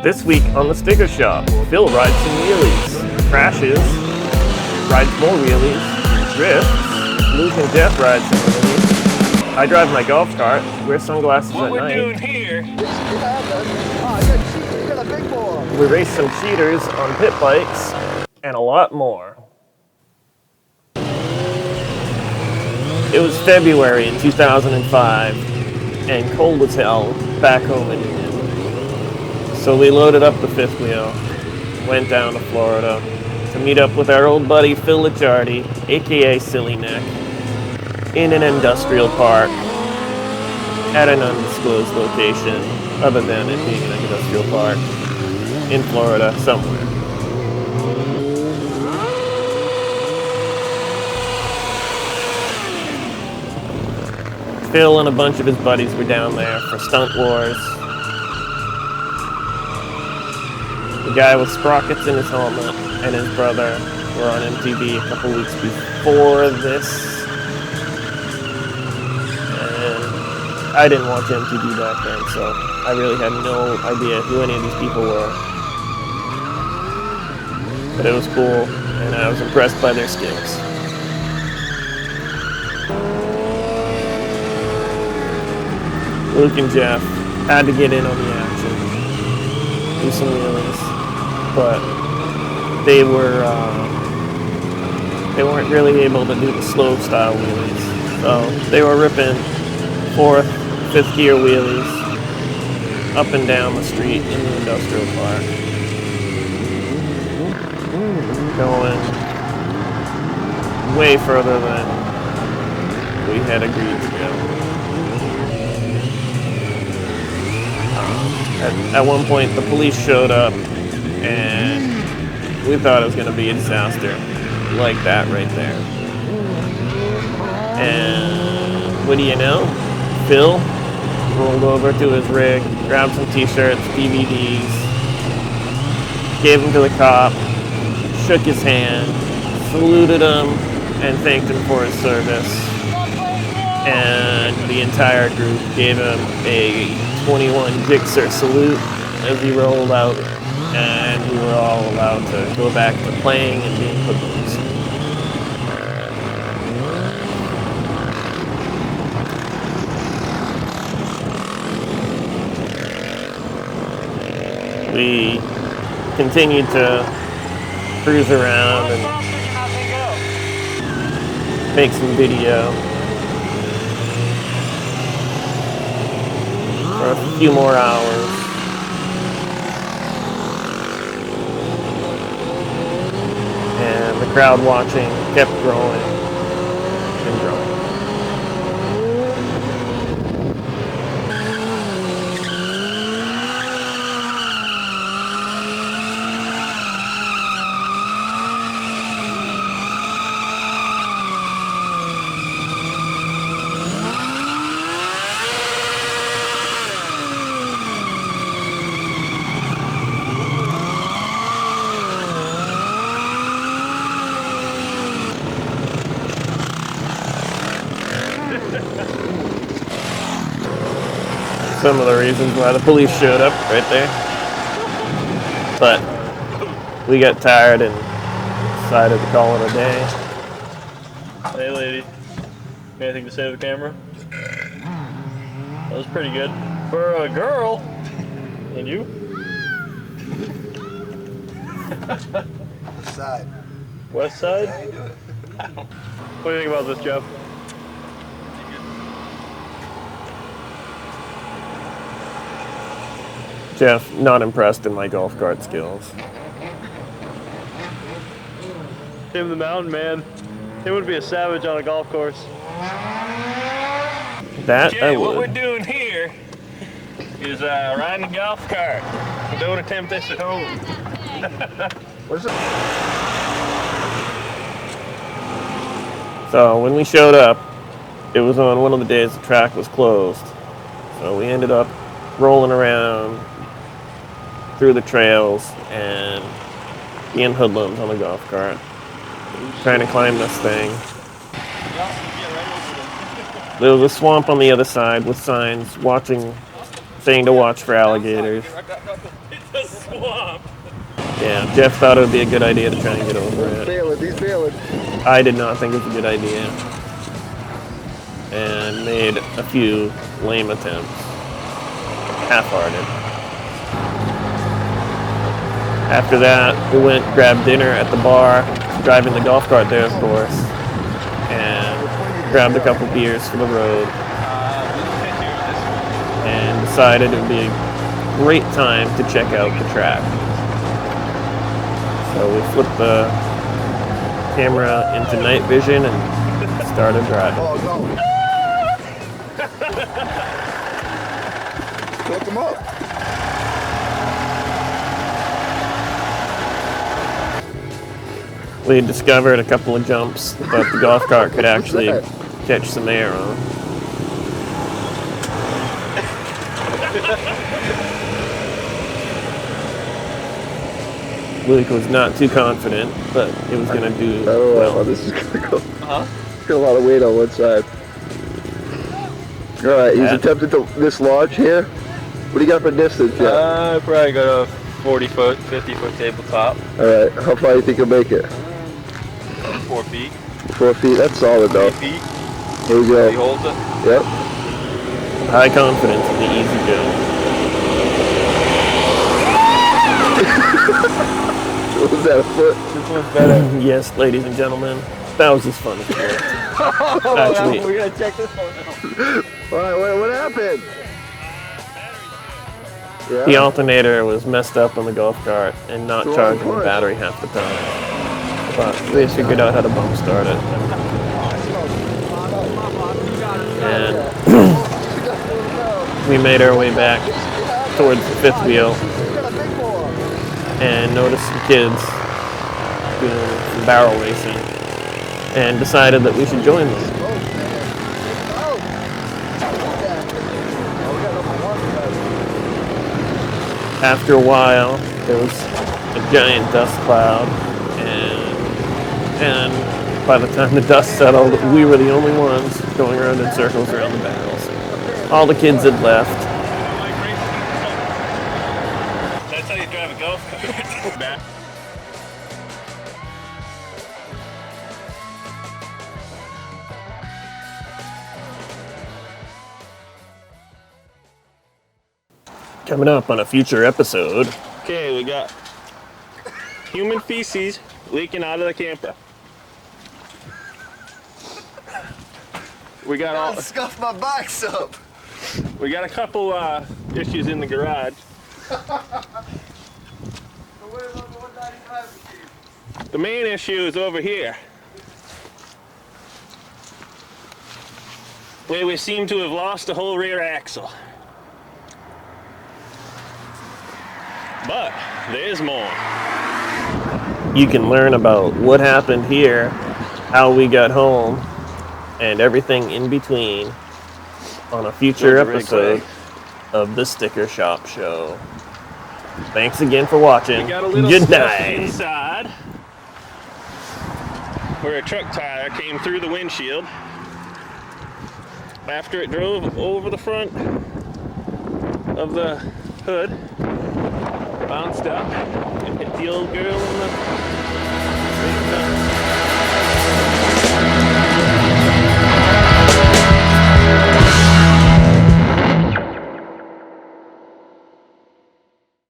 This week on the Sticker Shop, Phil rides some wheelies, crashes, rides more wheelies, drifts, losing Jeff rides some wheelies. I drive my golf cart, wear sunglasses at night. What we're doing here? We race some cheaters on pit bikes, and a lot more. It was February in 2005, and cold as hell back home in England. So we loaded up the fifth wheel, went down to Florida to meet up with our old buddy Phil Lachardi, aka Silly Neck, in an industrial park at an undisclosed location, other than it being an industrial park in Florida somewhere. Phil and a bunch of his buddies were down there for Stunt Wars. The guy with sprockets in his helmet and his brother were on MTV a couple weeks before this. And I didn't watch MTV back then, so I really had no idea who any of these people were. But it was cool, and I was impressed by their skills. Luke and Jeff had to get in on the action, do some wheelies, but they weren't really able to do the slow style wheelies. So they were ripping fourth, fifth gear wheelies up and down the street in the industrial park, going way further than we had agreed to go. At one point, the police showed up, and we thought it was going to be a disaster, like that right there. And what do you know? Phil rolled over to his rig, grabbed some t-shirts, DVDs, gave them to the cop, shook his hand, saluted him, and thanked him for his service. And the entire group gave him a 21 Gixxer salute as he rolled out, and we were all allowed to go back to playing and being hoodlums. We continued to cruise around and make some video for a few more hours. And the crowd watching kept growing and growing. Some of the reasons why the police showed up right there. But we got tired and decided to call it a day. Hey lady, anything to say to the camera? That was pretty good. For a girl. And you? West side. West side? How you doing? What do you think about this, Jeff? Jeff, not impressed in my golf cart skills. Tim the Mountain Man. Tim would be a savage on a golf course. That Jay, I what we're would. doing here is riding a golf cart. Don't attempt this at home. What's it? So when we showed up, it was on one of the days the track was closed. So we ended up rolling around through the trails and being hoodlums on the golf cart, trying to climb this thing. There was a swamp on the other side with signs saying to watch for alligators. the swamp. Yeah, Jeff thought it would be a good idea to try and get over He's it. bailing. He's bailing. I did not think it was a good idea. And made a few lame attempts. Half-hearted. After that, we went grabbed dinner at the bar, driving the golf cart there, of course, and grabbed a couple beers for the road, and decided it would be a great time to check out the track. So we flipped the camera into night vision and started driving. Oh, no. Hook him up. We discovered a couple of jumps that the golf cart could actually catch some air on. Luke was not too confident, but it was going to do I don't know how well. this is going to go. Got a lot of weight on one side. All right, he's Yeah. attempted this launch here. What do you got for distance, Jeff? Probably got a 40-foot, 50-foot tabletop. All right, how far do you think you'll make it? 4 feet. 4 feet, that's solid though. 3 feet. Here we He go. holds it. Yep. High confidence in the easy go. Was that a foot? This one's better. Yes, ladies and gentlemen, that was as fun as it was. Actually, We're gonna check this one out. All right, what happened? Yeah. the alternator was messed up on the golf cart and not So charging the what? battery half the time. But we figured out how to bump start it. And we made our way back towards the fifth wheel and noticed some kids doing some barrel racing and decided that we should join them. After a while, there was a giant dust cloud, and by the time the dust settled, we were the only ones going around in circles around the barrels. All the kids had left. That's how you drive a golf cart. Coming up on a future episode, Okay, we got human feces leaking out of the camper. We got all. Scuff my box up. We got a couple issues in the garage. The main issue is over here, where we seem to have lost the whole rear axle. But there's more. you can learn about what happened here, how we got home, and everything in between on a future Those are really episode of the Sticker Shop Show. Thanks again for watching. We got a little Good stuff night. inside where a truck tire came through the windshield after it drove over the front of the hood, bounced up, and hit the old girl in the